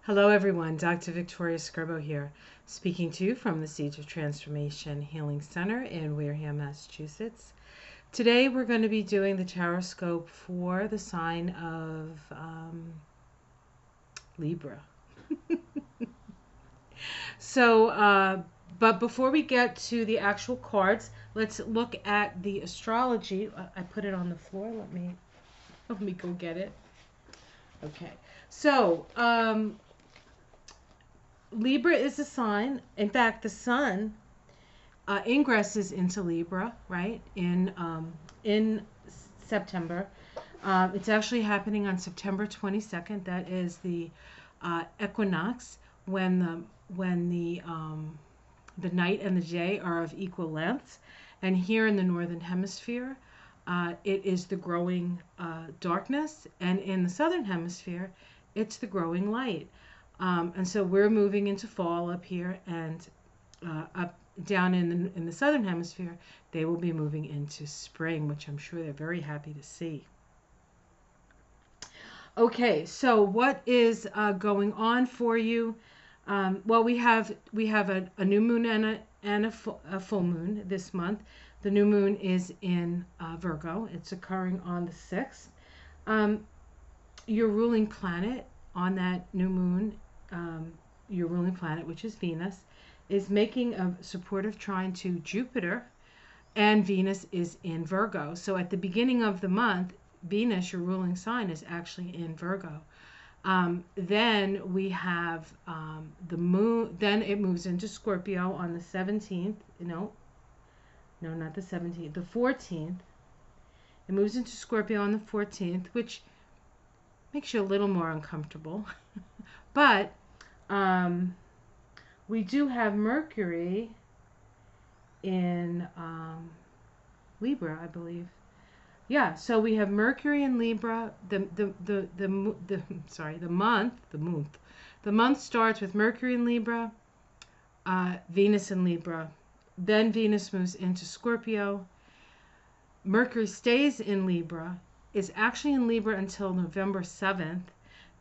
Hello everyone, Dr. Victoria Scarbo here, speaking to you from the Seeds of Transformation Healing Center in Wareham, Massachusetts. Today we're going to be doing the tarot scope for the sign of Libra. But before we get to the actual cards, let's look at the astrology. I put it on the floor. Let me go get it. Okay. So, Libra is a sign. In fact, the sun ingresses into Libra, right, in September. It's actually happening on September 22nd. That is the equinox, when the night and the day are of equal lengths. And here in the northern hemisphere, it is the growing darkness, and in the southern hemisphere, it's the growing light. And so we're moving into fall up here, and up down in the southern hemisphere, they will be moving into spring, which I'm sure they're very happy to see. Okay, so what is going on for you? Well, we have a new moon and a full moon this month. The new moon is in Virgo. It's occurring on the 6th. Your ruling planet on that new moon, your ruling planet, which is Venus, is making a supportive trine to Jupiter, and Venus is in Virgo. So at the beginning of the month, Venus, your ruling sign, is actually in Virgo. Then we have the moon, then it moves into Scorpio on the 17th. No, not the 17th, the 14th. It moves into Scorpio on the 14th, which makes you a little more uncomfortable. But we do have Mercury in Libra, I believe. Yeah, so we have Mercury in Libra. The month starts with Mercury in Libra, Venus in Libra. Then Venus moves into Scorpio. Mercury stays in Libra. Is actually in Libra until November 7th,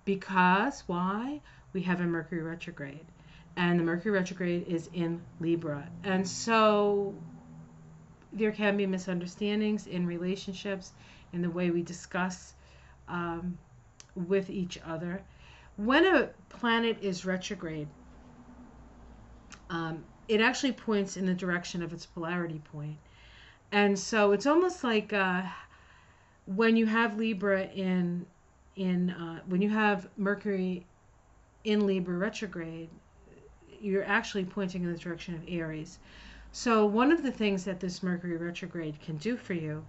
because why? We have a Mercury retrograde, and the Mercury retrograde is in Libra. And so there can be misunderstandings in relationships, in the way we discuss with each other. When a planet is retrograde, it actually points in the direction of its polarity point. And so it's almost like when you have Libra when you have Mercury in Libra retrograde, you're actually pointing in the direction of Aries. So one of the things that this Mercury retrograde can do for you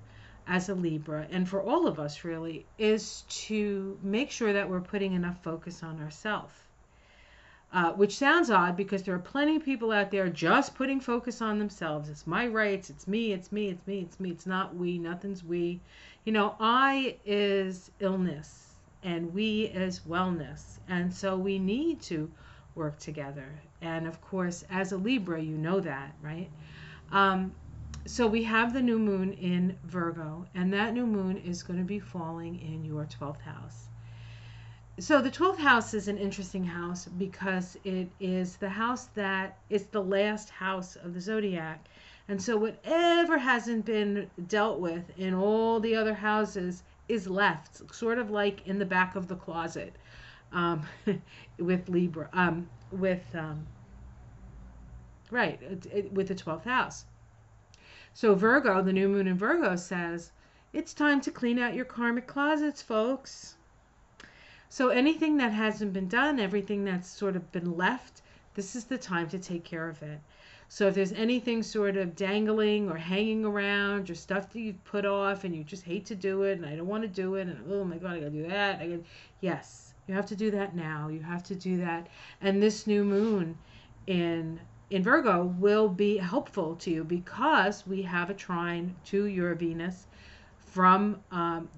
as a Libra, and for all of us really, is to make sure that we're putting enough focus on ourselves. Which sounds odd, because there are plenty of people out there just putting focus on themselves. It's my rights, it's me, it's me, it's me, it's me. It's not we, nothing's we. I is illness, and we is wellness. And so we need to work together. And of course, as a Libra, you know that, right? So we have the new moon in Virgo, and that new moon is going to be falling in your 12th house. So the 12th house is an interesting house, because it is the house that is the last house of the zodiac. And so whatever hasn't been dealt with in all the other houses is left, sort of like in the back of the closet, with Libra, with the 12th house. So Virgo, the new moon in Virgo, says it's time to clean out your karmic closets, folks. So anything that hasn't been done, everything that's sort of been left, this is the time to take care of it. So if there's anything sort of dangling or hanging around, or stuff that you've put off and you just hate to do it, and I don't want to do it, and oh my God, I gotta do that. Yes, you have to do that now. You have to do that. And this new moon in Virgo will be helpful to you, because we have a trine to your Venus from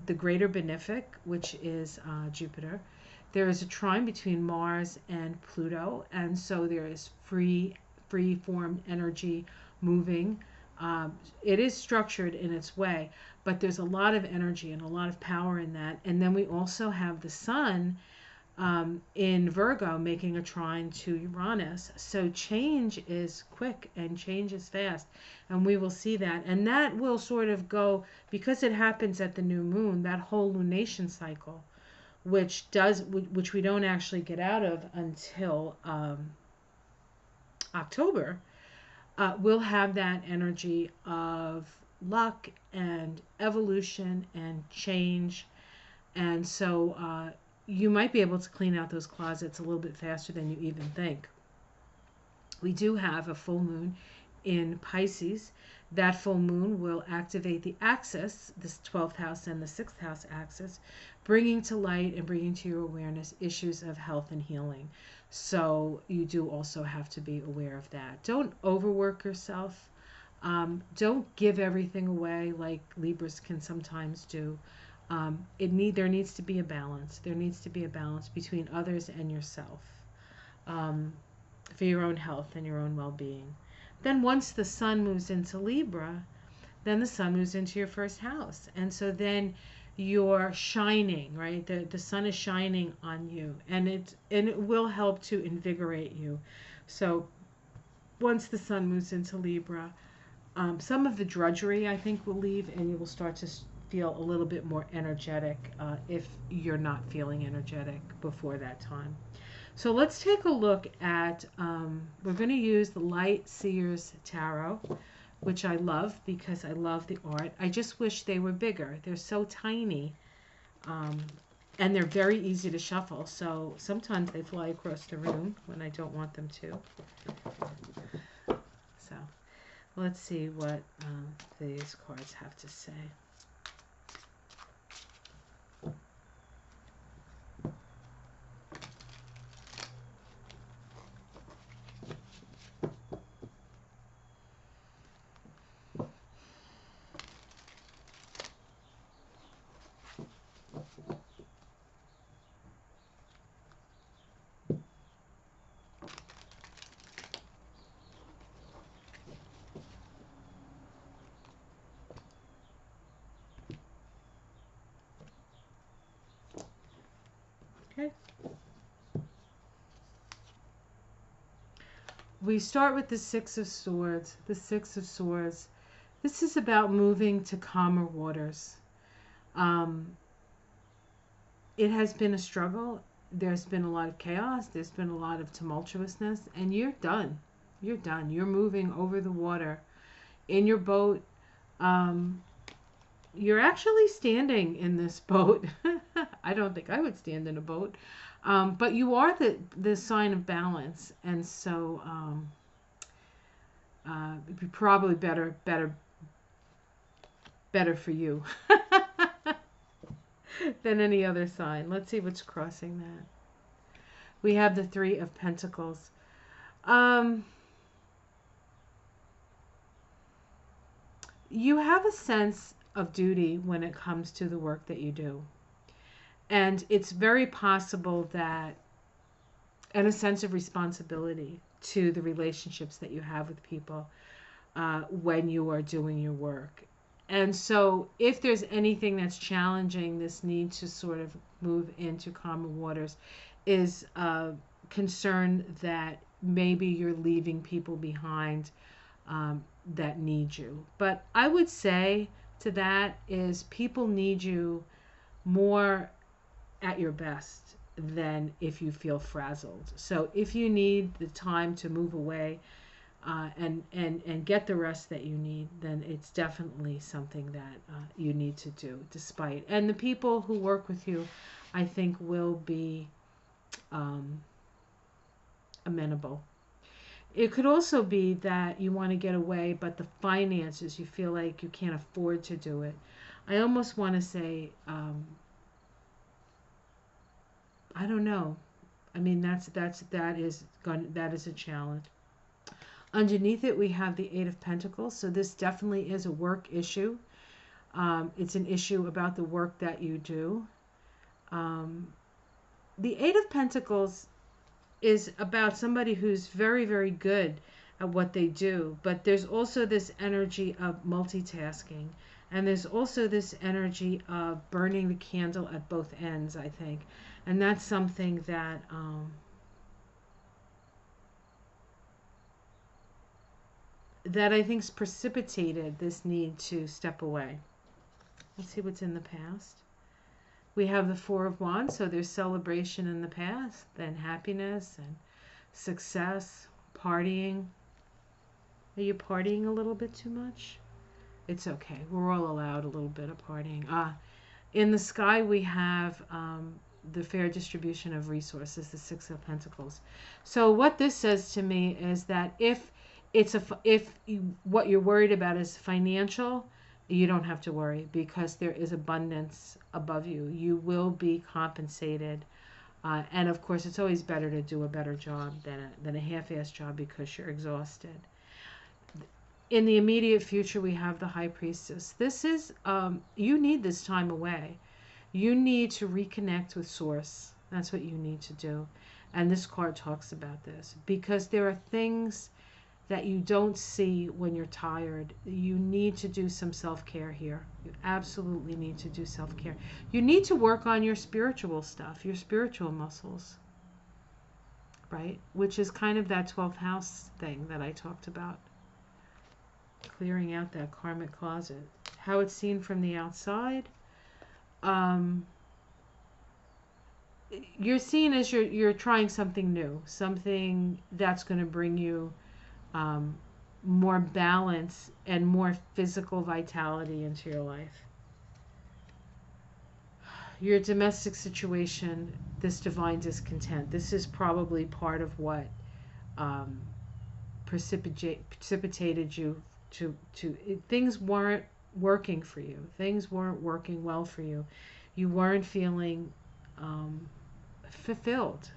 the greater benefic, which is Jupiter. There is a trine between Mars and Pluto, and so there is free formed energy moving. It is structured in its way, but there's a lot of energy and a lot of power in that. And then we also have the sun in Virgo, making a trine to Uranus. So change is quick and change is fast. And we will see that. And that will sort of go, because it happens at the new moon, that whole lunation cycle, which we don't actually get out of until October, will have that energy of luck and evolution and change. And so you might be able to clean out those closets a little bit faster than you even think. We do have a full moon in Pisces. That full moon will activate the axis, this 12th house and the 6th house axis, bringing to light and bringing to your awareness issues of health and healing. So you do also have to be aware of that. Don't overwork yourself. Don't give everything away like Libras can sometimes do. There needs to be a balance. There needs to be a balance between others and yourself, for your own health and your own well-being. Then once the sun moves into Libra, then the sun moves into your first house. And so then you're shining, right? The sun is shining on you, and it will help to invigorate you. So once the sun moves into Libra, some of the drudgery, I think, will leave, and you will start to feel a little bit more energetic if you're not feeling energetic before that time. So let's take a look at, we're going to use the Light Seers Tarot, which I love because I love the art. I just wish they were bigger. They're so tiny, and they're very easy to shuffle. So sometimes they fly across the room when I don't want them to. So let's see what these cards have to say. Okay. We start with the Six of Swords. The Six of Swords. This is about moving to calmer waters. It has been a struggle. There's been a lot of chaos. There's been a lot of tumultuousness. And you're done. You're done. You're moving over the water in your boat. You're actually standing in this boat. I don't think I would stand in a boat. But you are the sign of balance. And so it'd be probably better for you than any other sign. Let's see what's crossing that. We have the Three of Pentacles. You have a sense of duty when it comes to the work that you do. And it's very possible that, and a sense of responsibility to the relationships that you have with people when you are doing your work. And so if there's anything that's challenging this need to sort of move into calmer waters, is concern that maybe you're leaving people behind that need you. But I would say to that is people need you more at your best than if you feel frazzled. So if you need the time to move away and get the rest that you need, then it's definitely something that you need to do despite. And the people who work with you, I think, will be amenable. It could also be that you want to get away, but the finances, you feel like you can't afford to do it. I almost want to say, I don't know. I mean, that is a challenge. Underneath it, we have the Eight of Pentacles. So this definitely is a work issue. It's an issue about the work that you do. The Eight of Pentacles is about somebody who's very, very good at what they do. But there's also this energy of multitasking. And there's also this energy of burning the candle at both ends, I think. And that's something that I think's precipitated this need to step away. Let's see what's in the past. We have the Four of Wands, so there's celebration in the past, then happiness and success, partying. Are you partying a little bit too much? It's okay. We're all allowed a little bit of partying. In the sky, we have the fair distribution of resources, the Six of Pentacles. So what this says to me is that if what you're worried about is financial, you don't have to worry, because there is abundance above you. You will be compensated. And of course, it's always better to do a better job than a half-assed job because you're exhausted. In the immediate future, we have the High Priestess. This is, you need this time away. You need to reconnect with Source. That's what you need to do. And this card talks about this, because there are things that you don't see when you're tired. You need to do some self-care here. You absolutely need to do self-care. You need to work on your spiritual stuff, your spiritual muscles, right? Which is kind of that 12th house thing that I talked about. Clearing out that karmic closet. How it's seen from the outside. You're seen as you're trying something new. Something that's going to bring you more balance and more physical vitality into your life. Your domestic situation, this divine discontent, this is probably part of what precipitated you to things weren't working for you. Things weren't working well for you. You weren't feeling fulfilled.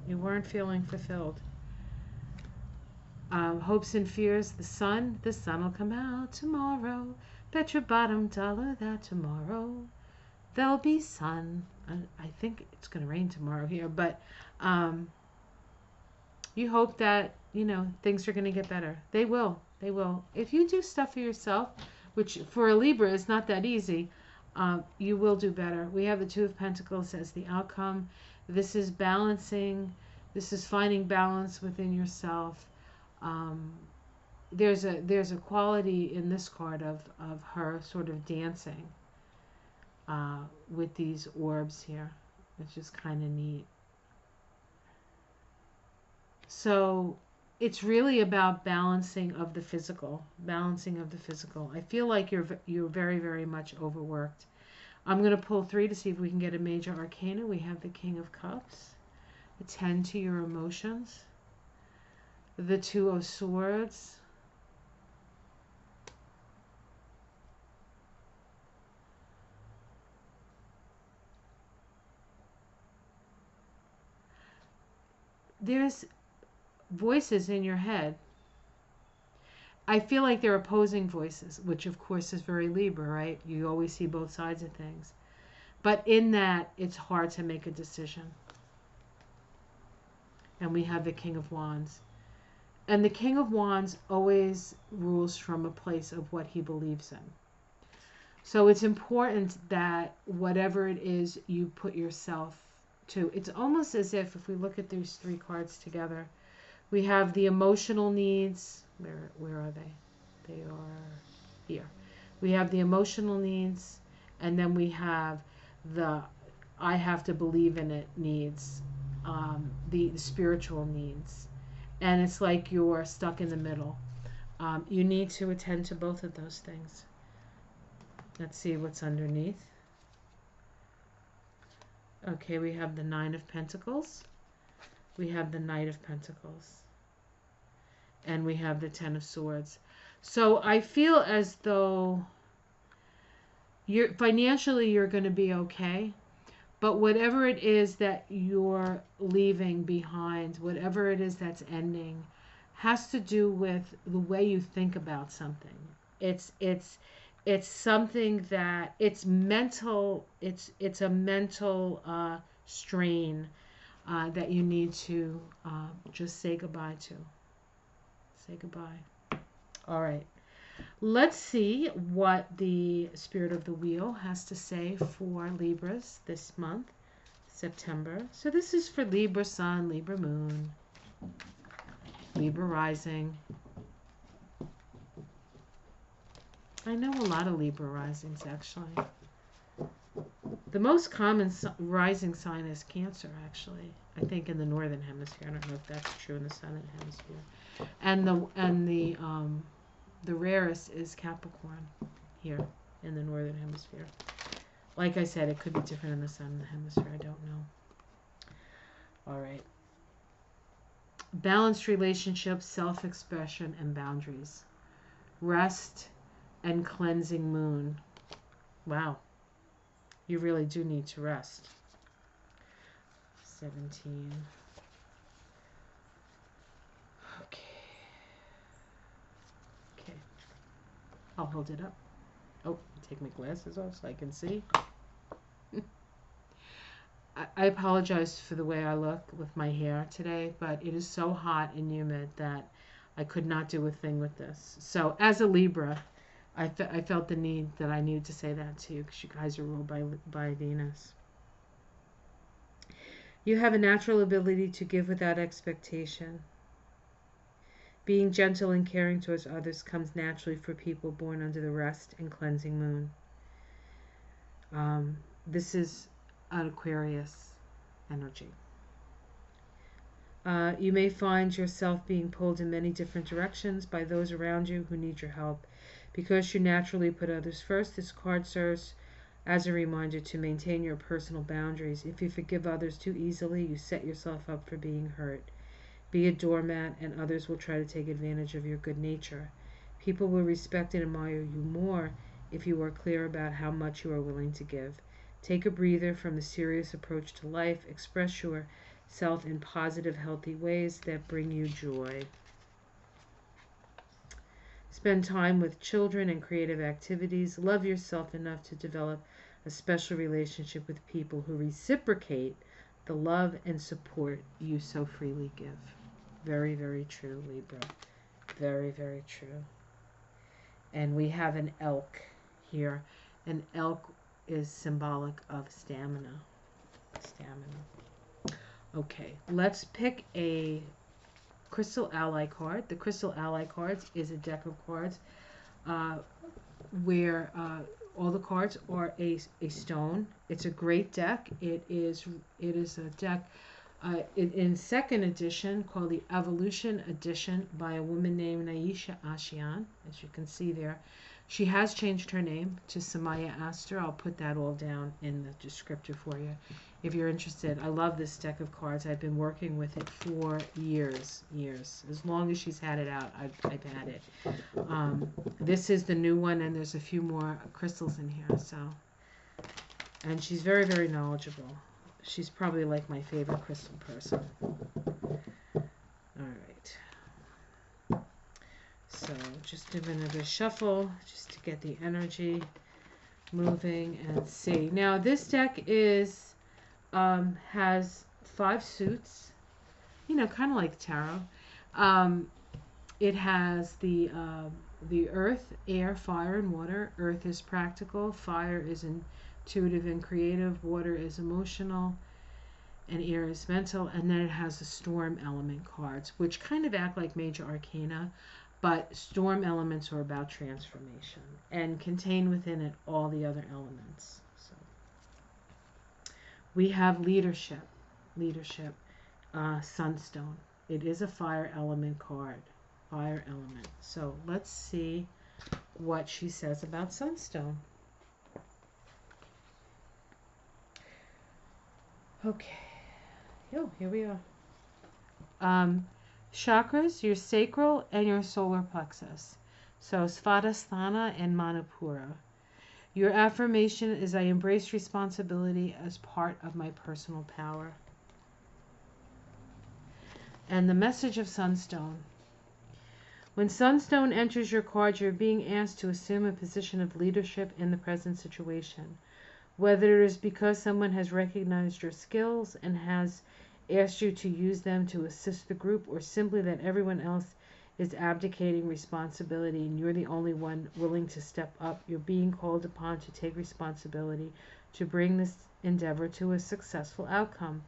You weren't feeling fulfilled. Hopes and fears, the sun will come out tomorrow. Bet your bottom dollar that tomorrow there'll be sun. I think it's going to rain tomorrow here, but you hope that, things are going to get better. They will. They will. If you do stuff for yourself, which for a Libra is not that easy, you will do better. We have the Two of Pentacles as the outcome. This is balancing. This is finding balance within yourself. There's a quality in this card of her sort of dancing with these orbs here, which is kind of neat. So it's really about balancing of the physical. I feel like you're very, very much overworked. I'm going to pull 3 to see if we can get a major arcana. We have the King of Cups. Attend to your emotions. The Two of Swords. There's voices in your head. I feel like they're opposing voices, which of course is very Libra, right? You always see both sides of things. But in that, it's hard to make a decision. And we have the King of Wands. And the King of Wands always rules from a place of what he believes in. So it's important that whatever it is you put yourself to, it's almost as if we look at these 3 cards together, we have the emotional needs. Where are they? They are here. We have the emotional needs, and then we have the I have to believe in it needs, the spiritual needs. And it's like you're stuck in the middle. You need to attend to both of those things. Let's see what's underneath. Okay, we have the Nine of Pentacles. We have the Knight of Pentacles. And we have the Ten of Swords. So I feel as though financially you're going to be okay. But whatever it is that you're leaving behind, whatever it is that's ending, has to do with the way you think about something. It's something that it's mental. It's a mental strain that you need to just say goodbye to. Say goodbye. All right. Let's see what the Spirit of the Wheel has to say for Libras this month. September. So this is for Libra Sun, Libra Moon, Libra Rising. I know a lot of Libra Risings, actually. The most common rising sign is Cancer, actually. I think in the northern hemisphere. I don't know if that's true in the southern hemisphere. And the rarest is Capricorn here in the northern hemisphere. Like I said, it could be different in the southern hemisphere. I don't know. All right. Balanced relationships, self-expression, and boundaries. Rest and cleansing moon. Wow. You really do need to rest. 17. Okay. Okay. I'll hold it up. Oh, take my glasses off so I can see. I apologize for the way I look with my hair today, but it is so hot and humid that I could not do a thing with this. So as a Libra, I felt the need that I needed to say that to you because you guys are ruled by Venus. You have a natural ability to give without expectation. Being gentle and caring towards others comes naturally for people born under the rest and cleansing moon. This is an Aquarius energy. You may find yourself being pulled in many different directions by those around you who need your help. Because you naturally put others first, this card serves as a reminder to maintain your personal boundaries. If you forgive others too easily, you set yourself up for being hurt. Be a doormat, and others will try to take advantage of your good nature. People will respect and admire you more if you are clear about how much you are willing to give. Take a breather from the serious approach to life. Express yourself in positive, healthy ways that bring you joy. Spend time with children and creative activities. Love yourself enough to develop a special relationship with people who reciprocate the love and support you so freely give. Very, very true, Libra. Very, very true. And we have an elk here. An elk is symbolic of stamina. Okay, let's pick a Crystal Ally card. The Crystal Ally cards is a deck of cards where all the cards are a stone. It's a great deck. It is a deck in second edition called the Evolution Edition by a woman named Naisha Ashian, as you can see there. She has changed her name to Samaya Aster. I'll put that all down in the descriptor for you if you're interested. I love this deck of cards. I've been working with it for years. As long as she's had it out, I've had it. This is the new one, and there's a few more crystals in here. And she's very, very knowledgeable. She's probably like my favorite crystal person. All right. So just do another shuffle just to get the energy moving and see. Now this deck is has 5 suits, kind of like tarot. It has the earth, air, fire, and water. Earth is practical, fire is intuitive and creative, water is emotional, and air is mental. And then it has the storm element cards, which kind of act like major arcana, but storm elements are about transformation and contain within it all the other elements. So we have leadership, sunstone. It is a fire element card, fire element. So let's see what she says about sunstone. Okay, here we are. Chakras, your sacral and your solar plexus. So Svadhisthana and Manipura. Your affirmation is, I embrace responsibility as part of my personal power. And the message of sunstone. When sunstone enters your card, you're being asked to assume a position of leadership in the present situation. Whether it is because someone has recognized your skills and has asked you to use them to assist the group, or simply that everyone else is abdicating responsibility and you're the only one willing to step up, you're being called upon to take responsibility, to bring endeavor to a successful outcome.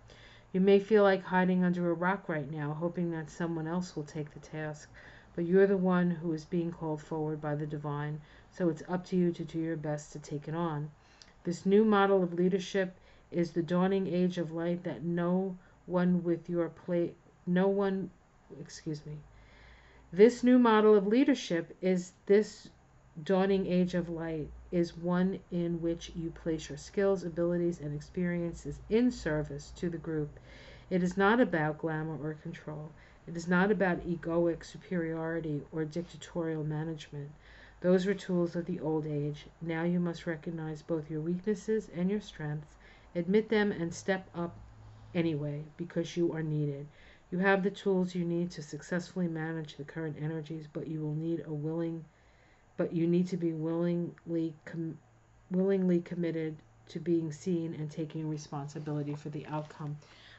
You may feel like hiding under a rock right now, hoping that someone else will take the task, but you're the one who is being called forward by the divine, so it's up to you to do your best to take it on. This new model of leadership is the dawning age of light that no one with your plate, no one, excuse me. This new model of leadership is this dawning age of light is one in which you place your skills, abilities, and experiences in service to the group. It is not about glamour or control. It is not about egoic superiority or dictatorial management. Those were tools of the old age. Now you must recognize both your weaknesses and your strengths, admit them, and step up anyway, because you are needed. You have the tools you need to successfully manage the current energies, but you need to be willingly committed to being seen and taking responsibility for the outcome.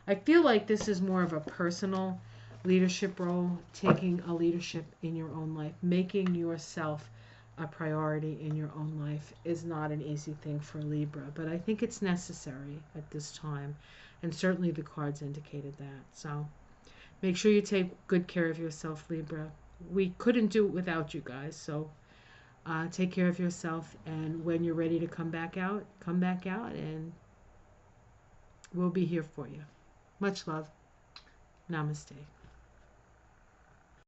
I feel like this is more of a personal leadership role, taking a leadership in your own life, making yourself a priority in your own life is not an easy thing for Libra, but I think it's necessary at this time, and certainly the cards indicated that. So make sure you take good care of yourself, Libra. We couldn't do it without you guys, so take care of yourself, and when you're ready to come back out, and we'll be here for you. Much love. Namaste.